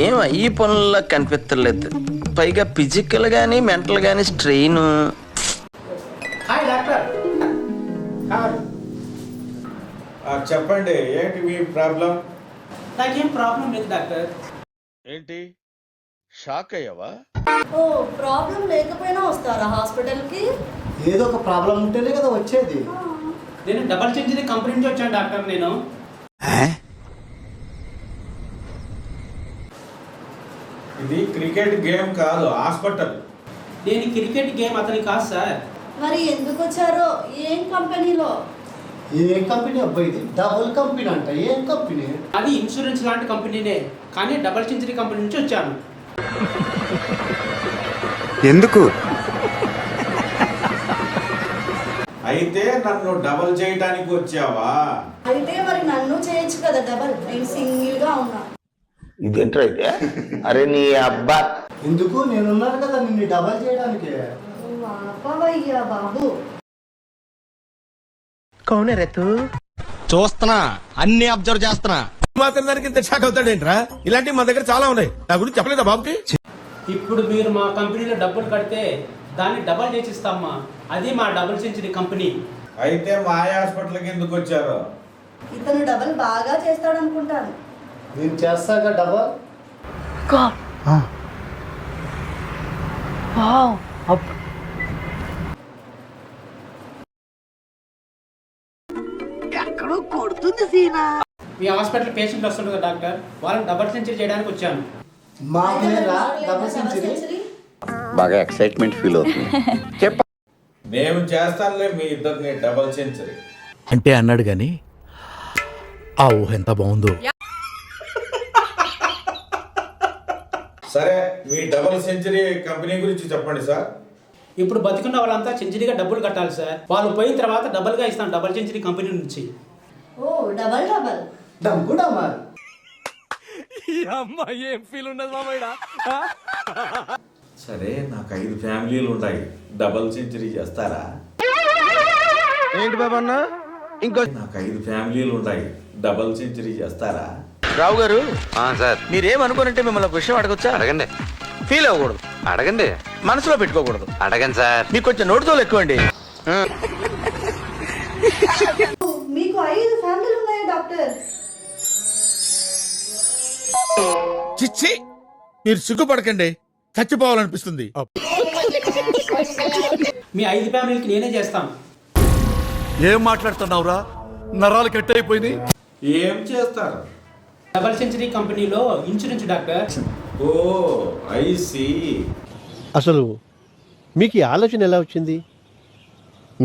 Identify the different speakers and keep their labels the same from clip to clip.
Speaker 1: ఏం ఈ పనుల్లో కనిపించలేదు. పైగా ఫిజికల్ గానీ మెంటల్ గానీ స్ట్రెయిన్.
Speaker 2: Hi doctor.
Speaker 3: చెప్పండి, ఏంటి మీ ప్రాబ్లం?
Speaker 2: నాకేం ప్రాబ్లం లేదు డాక్టర్.
Speaker 4: ఏంటి షాక్ అయ్యావా?
Speaker 5: ఓ ప్రాబ్లం లేకపోయినా వస్తారా హాస్పిటల్కి?
Speaker 6: ఏదో ఒక ప్రాబ్లం ఉంటేనే కదా వచ్చేది.
Speaker 2: నేను డబల్ సెంచరీ కంపెనీ నుంచి వచ్చాను డాక్టర్. నేను
Speaker 3: ఇది క్రికెట్ గేమ్ కాదు, హాస్పిటల్.
Speaker 2: నేను క్రికెట్ గేమ్ అతని కాదు సార్.
Speaker 5: మరి ఎందుకు వచ్చారో? ఏం కంపెనీలో?
Speaker 6: ఏ కంపెనీ అబ్బాయి ఇది? డబుల్ కంపెనీ అంట. ఏం కంపెనీ?
Speaker 2: అది ఇన్సూరెన్స్ లాంటి కంపెనీనే, కానీ డబల్ సెంచరీ కంపెనీ నుంచి వచ్చాను.
Speaker 7: ఎందుకు?
Speaker 3: అయితే నన్ను డబల్ చేయడానికి వచ్చావా?
Speaker 5: అయితే మరి నన్ను చేయొచ్చు కదా డబల్. నేను సింగిల్ గా ఉన్నా.
Speaker 1: ఇదేంట్రా అయితే? అరే నీ అబ్బా,
Speaker 6: ఎందుకు? నేనున్నాను కదా నిన్ను డబల్ చేయడానికి.
Speaker 5: అయ్యా బాబు.
Speaker 1: కౌనే రేతు
Speaker 8: చూస్తున్నా, అన్ని అబ్జర్వ్ చేస్తున్నా.
Speaker 9: మాత్రం దానికి ఇంత షాక్ అవుతాడేంట్రా? ఇలాంటివి మా దగ్గర చాలా ఉన్నాయి. నా గురించి చెప్పలేదా బాబుకి?
Speaker 2: ఇప్పుడు మీరు మా కంపెనీలో డబ్బులు కడితే దాన్ని డబల్ చేసి ఇస్తామా. అది మా డబుల్ సెంచరీ కంపెనీ.
Speaker 3: అయితే మా హాస్పిటల్కి ఎందుకు వచ్చారు?
Speaker 5: ఇతను డబల్ బాగా చేస్తాడనుకుంటాను.
Speaker 6: నేను చేస్తాగా డబల్.
Speaker 2: మీ హాస్పిటల్ పేషెంట్ వస్తుంటుంది డాక్టర్, వాళ్ళని డబల్ సెంచరీ చేయడానికి వచ్చాను.
Speaker 6: మా డబల్ సెంచరీ.
Speaker 7: బాగా ఎక్సైట్మెంట్ ఫీల్ అవుతుంది.
Speaker 3: నేను చేస్తానులే మీ ఇద్దరిని డబల్ సెంచరీ.
Speaker 8: అంటే అన్నాడు గాని ఆ ఊహ ఎంత బాగుందో.
Speaker 3: సరే, మీ డబల్ సెంచరీ కంపెనీ గురించి చెప్పండి సార్.
Speaker 2: ఇప్పుడు బతికున్న వాళ్ళంతా సెంచరీగా డబ్బులు కట్టాలి సార్. వాళ్ళు పోయిన తర్వాత డబుల్గా ఇస్తాను డబల్ సెంచరీ కంపెనీ నుంచి.
Speaker 5: ఓ డబల్ డబల్
Speaker 6: డబ్బు డబల్.
Speaker 8: ఏం ఫీల్ ఉండదు మామయ్య.
Speaker 3: సరే, నాకు 5 ఫ్యామిలీలు ఉన్నాయి, డబల్ సెంచరీ చేస్తారా?
Speaker 1: ఏంటి బాబా అన్న? ఇంకో
Speaker 3: నాకు 5 ఫ్యామిలీలు ఉన్నాయి, డబల్ సెంచరీ చేస్తారా?
Speaker 1: రావు గారు
Speaker 7: సార్,
Speaker 1: మీరేమనుకోనంటే మిమ్మల్ని ఒక విషయం అడగొచ్చా?
Speaker 7: అడగండి.
Speaker 1: ఫీల్ అవ్వకూడదు,
Speaker 7: అడగండి.
Speaker 1: మనసులో పెట్టుకోకూడదు.
Speaker 7: అడగండి సార్.
Speaker 1: మీకు కొంచెం నోటితోలు ఎక్కువండి.
Speaker 5: మీకు 5 ఫ్యామిలీలు ఉన్నాయి డాక్టర్.
Speaker 9: చిచ్చి, మీరు సిగ్గుపడకండి, చచ్చిపోవాలనిపిస్తుంది.
Speaker 2: మీ 5 ఫ్యామిలీకి నేనే చేస్తాను.
Speaker 9: ఏం మాట్లాడుతున్నావురా? నరాలు కట్ అయిపోయింది.
Speaker 3: ఏం చేస్తారు?
Speaker 2: డబల్ సెంచరీ కంపెనీలో insurance doctor.
Speaker 3: Oh I see.
Speaker 10: అసలు మీకు ఈ ఆలోచన ఎలా వచ్చింది?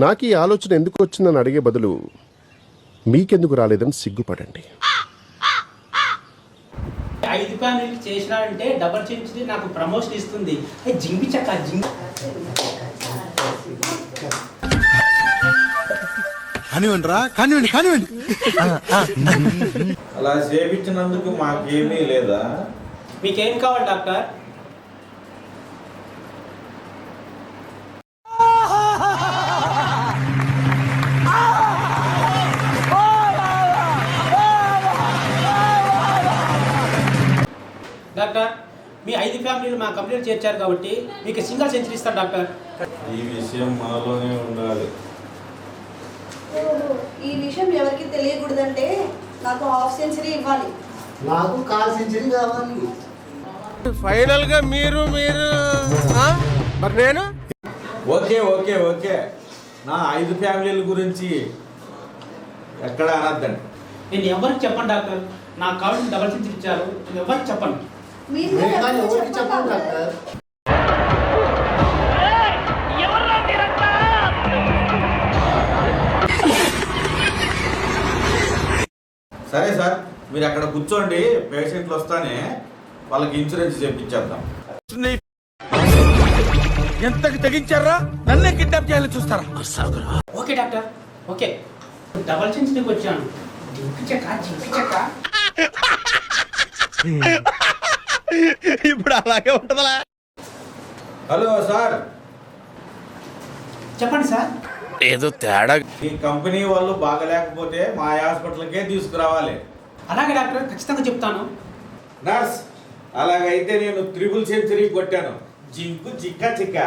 Speaker 11: నాకు ఈ ఆలోచన ఎందుకు వచ్చిందని అడిగే బదులు మీకెందుకు రాలేదని సిగ్గుపడండి.
Speaker 2: 5 ఫ్యామిలీకి చేసినాడంటే డబల్ సెంచరీ నాకు ప్రమోషన్ ఇస్తుంది. జింగిచక్క జింగి.
Speaker 9: కానివ్వండి రా, కానివ్వండి, కానివ్వండి.
Speaker 3: అలా చేపించినందుకు మాకేమీ లేదా?
Speaker 2: మీకేం కావాలి డాక్టర్? డాక్టర్, మీ 5 ఫ్యామిలీలు మా కంపెనీలో చేర్చారు కాబట్టి మీకు సింగిల్ సెంచరీ ఇస్తాను డాక్టర్.
Speaker 3: ఈ విషయం మాలోనే ఉండాలి.
Speaker 5: ఈ విషయం ఎవరికి తెలియకూడదంటే నాకు హాఫ్ సెంచరీ ఇవ్వాలి.
Speaker 6: నాకు కాల్ సెంచరీ కావాలి.
Speaker 9: ఫైనల్ గా మీరు మరి నేను
Speaker 3: ఓకే ఓకే ఓకే, నా 5 ఫ్యామిలీల గురించి ఎక్కడ అనద్దండి.
Speaker 2: నేను ఎవరికి చెప్పండి డాక్టర్. నాకు కావాల్సిన డబల్ సెంచరీ ఇచ్చారు, ఎవరికి చెప్పండి.
Speaker 5: మీరు
Speaker 6: ఎవరికి చెప్పండి డాక్టర్.
Speaker 3: సరే సార్, మీరు అక్కడ కూర్చోండి, పేషెంట్లు వస్తానే వాళ్ళకి ఇన్సూరెన్స్ చేయించేద్దాం.
Speaker 9: ఎంతకి తెగించారా? నన్నే కిడ్నాప్ చేయాలని చూస్తారా?
Speaker 2: Okay doctor, okay. డబల్ సెంచరీకి వచ్చాను. జింకి చెక్క జింకి చెక్క.
Speaker 9: ఇప్పుడు అలాగే ఉంటదా?
Speaker 3: హలో సార్,
Speaker 2: చెప్పండి సార్.
Speaker 9: ఏదో తేడా.
Speaker 3: ఈ కంపెనీ వాళ్ళు బాగలేకపోతే మా హాస్పిటల్కే తీసుకురావాలి.
Speaker 2: అలాగే డాక్టర్, ఖచ్చితంగా చెప్తాను.
Speaker 3: నర్స్, అలాగైతే నేను 3 సెంచరీ కొట్టాను. జింకు చిక్క చిక్క.